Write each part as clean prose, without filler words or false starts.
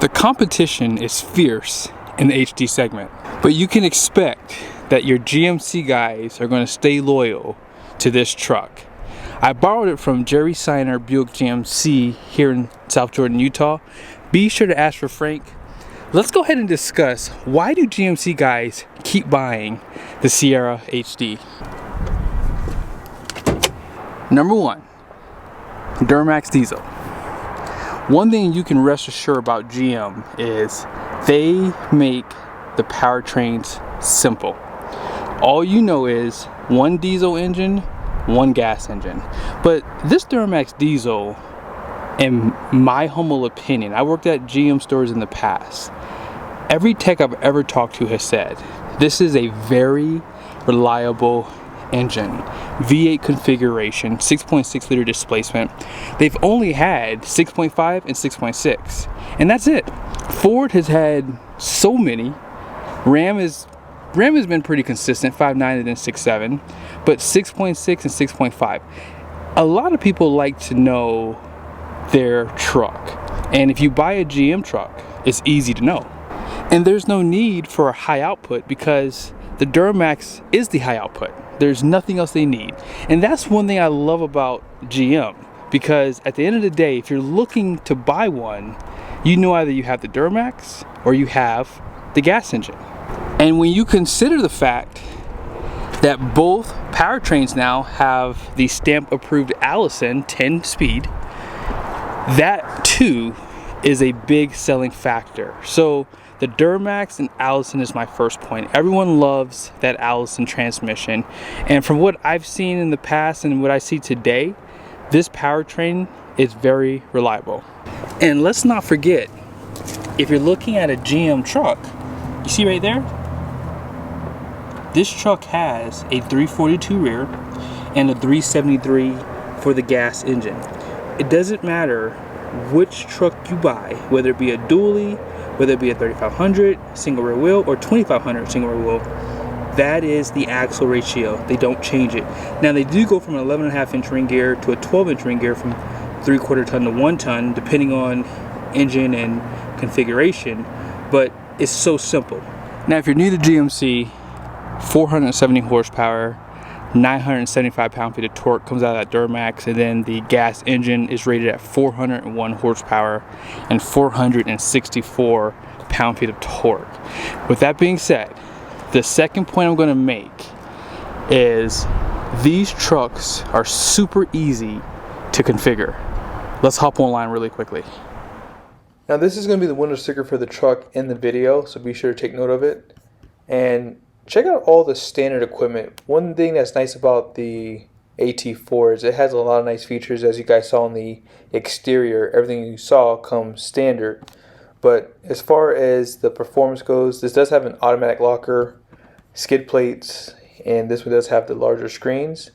The competition is fierce in the HD segment, but you can expect that your GMC guys are going to stay loyal to this truck. I borrowed it from Jerry Seiner Buick GMC here in South Jordan, Utah. Be sure to ask for Frank. Let's go ahead and discuss, why do GMC guys keep buying the Sierra HD? Number one, Duramax Diesel. One thing you can rest assured about GM is they make the powertrains simple. All you know is one diesel engine, one gas engine. But this Duramax Diesel, in my humble opinion, I worked at GM stores in the past. Every tech I've ever talked to has said this is a very reliable engine. V8 configuration, 6.6 liter displacement. They've only had 6.5 and 6.6, and that's it. Ford has had so many. Ram has been pretty consistent, 5.9 and then 6.7, but 6.6 and 6.5. A lot of people like to know their truck, and if you buy a GM truck, it's easy to know. And there's no need for a high output because the Duramax is the high output. There's nothing else they need. And that's one thing I love about GM, because at the end of the day, if you're looking to buy one, you know either you have the Duramax or you have the gas engine. And when you consider the fact that both powertrains now have the stamp approved Allison 10 speed, that too is a big selling factor. So the Duramax and Allison is my first point. Everyone loves that Allison transmission. And from what I've seen in the past and what I see today, this powertrain is very reliable. And let's not forget, if you're looking at a GM truck, you see right there? This truck has a 342 rear and a 373 for the gas engine. It doesn't matter which truck you buy, whether it be a dually, whether it be a 3500 single rear wheel or 2500 single rear wheel, that is the axle ratio. They don't change it. Now they do go from an 11.5 inch ring gear to a 12 inch ring gear, from 3/4 ton to 1 ton, depending on engine and configuration, but it's so simple. Now if you're new to GMC, 470 horsepower, 975 pound-feet of torque comes out of that Duramax, and then the gas engine is rated at 401 horsepower and 464 pound-feet of torque. With that being said, the second point I'm going to make is these trucks are super easy to configure. Let's hop online really quickly. Now this is going to be the window sticker for the truck in the video, so be sure to take note of it. And check out all the standard equipment. One thing that's nice about the AT4 is it has a lot of nice features. As you guys saw on the exterior, everything you saw comes standard. But as far as the performance goes, this does have an automatic locker, skid plates, and this one does have the larger screens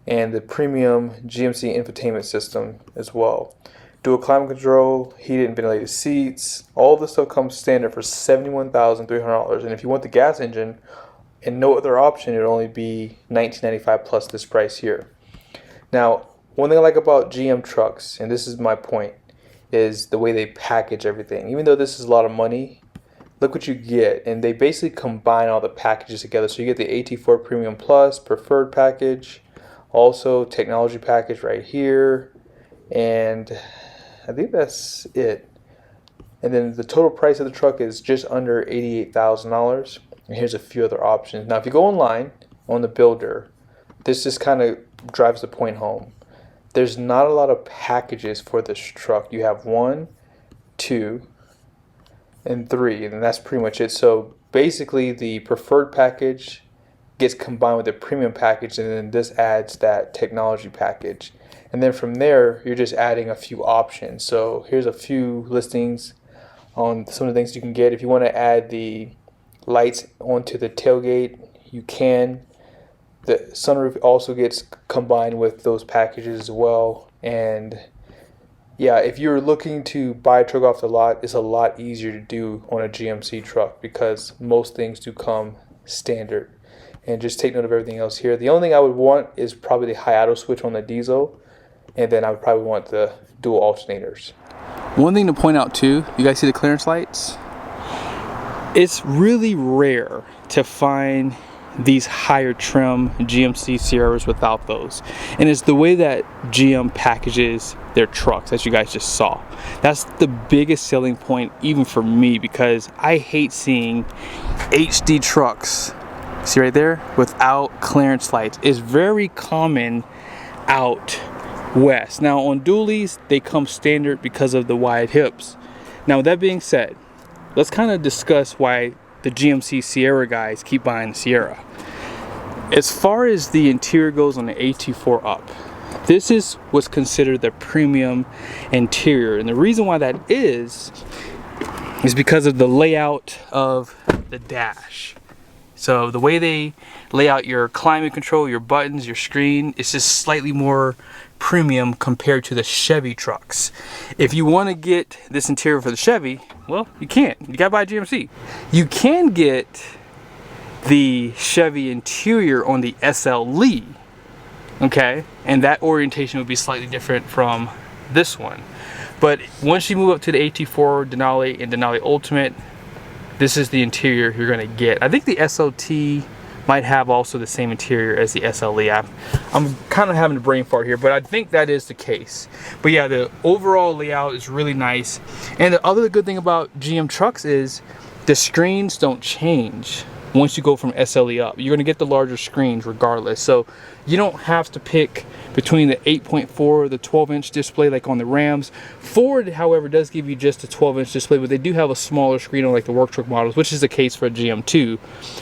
and the premium GMC infotainment system as well. Dual climate control, heated and ventilated seats, all this stuff comes standard for $71,300. And if you want the gas engine and no other option, it would only be $1995 plus this price here. Now, one thing I like about GM trucks, and this is my point, is the way they package everything. Even though this is a lot of money, look what you get. And they basically combine all the packages together. So you get the AT4 Premium Plus, Preferred package, also technology package right here, and I think that's it. And then the total price of the truck is just under $88,000. And here's a few other options. Now if you go online on the builder, this just kind of drives the point home. There's not a lot of packages for this truck. You have 1, 2, and 3, and that's pretty much it. So basically the preferred package gets combined with the premium package, and then this adds that technology package. And then from there, you're just adding a few options. So here's a few listings on some of the things you can get. If you want to add the lights onto the tailgate, you can. The sunroof also gets combined with those packages as well. And yeah, if you're looking to buy a truck off the lot, it's a lot easier to do on a GMC truck because most things do come standard. And just take note of everything else here. The only thing I would want is probably the high auto switch on the diesel, and then I would probably want the dual alternators. One thing to point out too, you guys see the clearance lights? It's really rare to find these higher trim GMC Sierras without those, and it's the way that GM packages their trucks, as you guys just saw. That's the biggest selling point even for me, because I hate seeing HD trucks, see right there, without clearance lights. It's very common out west. Now on dualies, they come standard because of the wide hips. Now with that being said, let's kind of discuss why the GMC Sierra guys keep buying the Sierra. As far as the interior goes on the AT4 up, this is what's considered the premium interior, and the reason why that is because of the layout of the dash. So the way they lay out your climate control, your buttons, your screen, it's just slightly more premium compared to the Chevy trucks. If you want to get this interior for the Chevy, well, you can't. You gotta buy GMC. You can get the Chevy interior on the SLE, okay? And that orientation would be slightly different from this one. But once you move up to the AT4 Denali and Denali Ultimate, this is the interior you're gonna get. I think the SLT might have also the same interior as the SLE. I'm kind of having a brain fart here, but I think that is the case. But yeah, the overall layout is really nice. And the other good thing about GM trucks is the screens don't change once you go from SLE up. You're gonna get the larger screens regardless. So you don't have to pick between the 8.4 or the 12-inch display like on the Rams. Ford, however, does give you just a 12-inch display, but they do have a smaller screen on like the work truck models, which is the case for a GM too.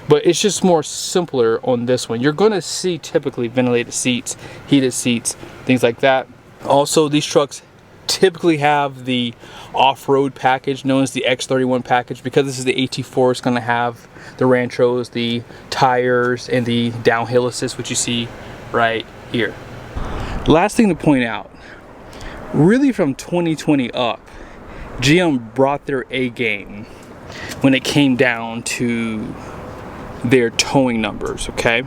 But it's just more simpler on this one. You're gonna see typically ventilated seats, heated seats, things like that. Also, these trucks typically have the off-road package known as the X31 package. Because this is the AT4, it's going to have the Rantros, the tires, and the downhill assist, which you see right here. Last thing to point out, really from 2020 up, GM brought their A game when it came down to their towing numbers, okay?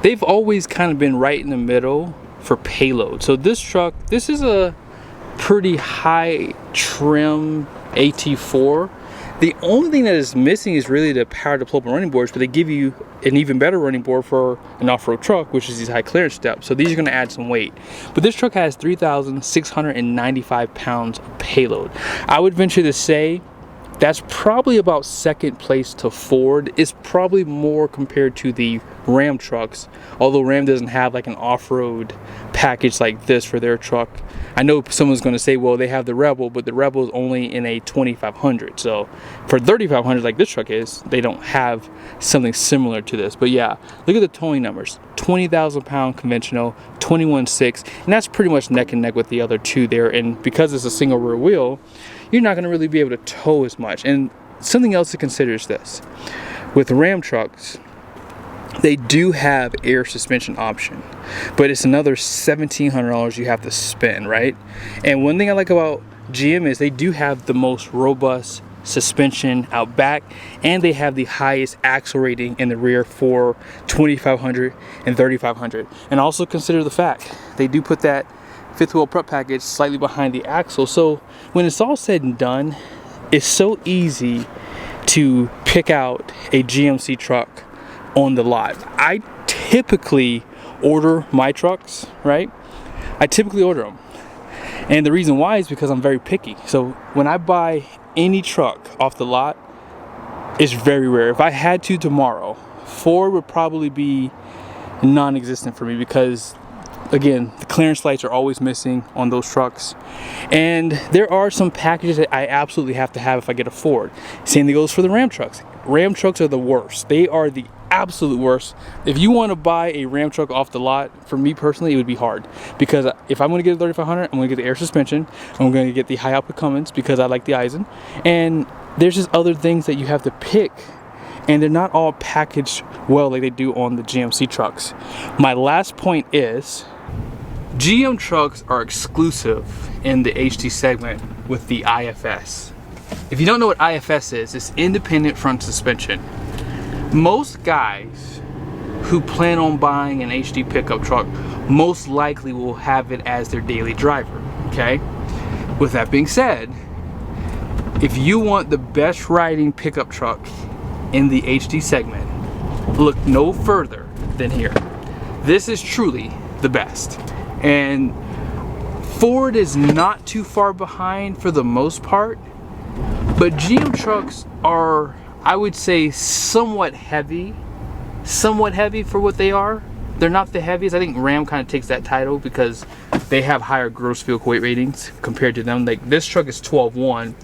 They've always kind of been right in the middle for payload. So this truck, this is a pretty high trim AT4. The only thing that is missing is really the power deployable running boards, but they give you an even better running board for an off-road truck, which is these high clearance steps. So these are going to add some weight. But this truck has 3,695 pounds of payload. I would venture to say that's probably about second place to Ford. It's probably more compared to the Ram trucks, although Ram doesn't have like an off-road package like this for their truck. I know someone's going to say, well, they have the Rebel, but the Rebel is only in a 2500. So for 3500 like this truck is, they don't have something similar to this. But yeah, look at the towing numbers. 20,000 pound conventional, 21.6, and that's pretty much neck and neck with the other two there. And because it's a single rear wheel, you're not going to really be able to tow as much. And something else to consider is this. With Ram trucks, they do have air suspension option, but it's another $1,700 you have to spend, right? And one thing I like about GM is they do have the most robust suspension out back, and they have the highest axle rating in the rear for 2500 and 3500. And also consider the fact they do put that fifth wheel prep package slightly behind the axle. So when it's all said and done, it's so easy to pick out a GMC truck on the lot. I typically order my trucks, right? I typically order them. And the reason why is because I'm very picky. So when I buy any truck off the lot, it's very rare. If I had to tomorrow, Ford would probably be non-existent for me because, again, the clearance lights are always missing on those trucks. And there are some packages that I absolutely have to have if I get a Ford. Same thing goes for the Ram trucks. Ram trucks are the worst. They are the absolute worst. If you want to buy a Ram truck off the lot, for me personally, it would be hard. Because if I'm going to get a 3500, I'm going to get the air suspension. I'm going to get the high output Cummins because I like the Eisen. And there's just other things that you have to pick. And they're not all packaged well like they do on the GMC trucks. My last point is, GM trucks are exclusive in the HD segment with the IFS. If you don't know what IFS is, it's independent front suspension. Most guys who plan on buying an HD pickup truck most likely will have it as their daily driver, okay? With that being said, If you want the best riding pickup truck in the HD segment, look no further than here. This is truly the best. And Ford is not too far behind for the most part, but GM trucks are, I would say, somewhat heavy for what they are. They're not the heaviest. I think Ram kind of takes that title because they have higher gross vehicle weight ratings compared to them. Like this truck is 12.1.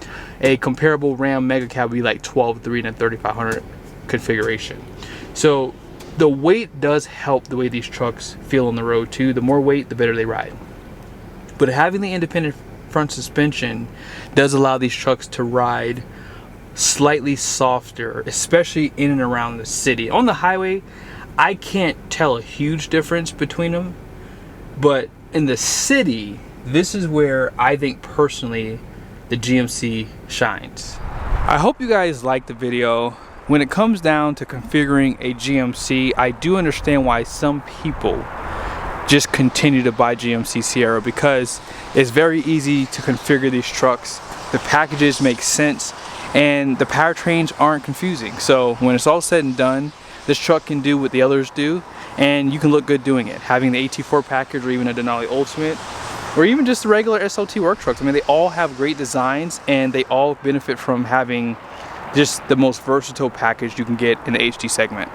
A comparable Ram Mega Cab would be like 12.3 in a 3500 configuration. So the weight does help the way these trucks feel on the road too. The more weight, the better they ride. But having the independent front suspension does allow these trucks to ride slightly softer, especially in and around the city. On the highway, I can't tell a huge difference between them, but in the city, this is where I think personally the GMC shines. I hope you guys liked the video. When it comes down to configuring a GMC, I do understand why some people just continue to buy GMC Sierra, because it's very easy to configure these trucks. The packages make sense and the powertrains aren't confusing. So when it's all said and done, this truck can do what the others do, and you can look good doing it. Having the AT4 package, or even a Denali Ultimate, or even just the regular SLT work trucks. I mean, they all have great designs, and they all benefit from having just the most versatile package you can get in the HD segment.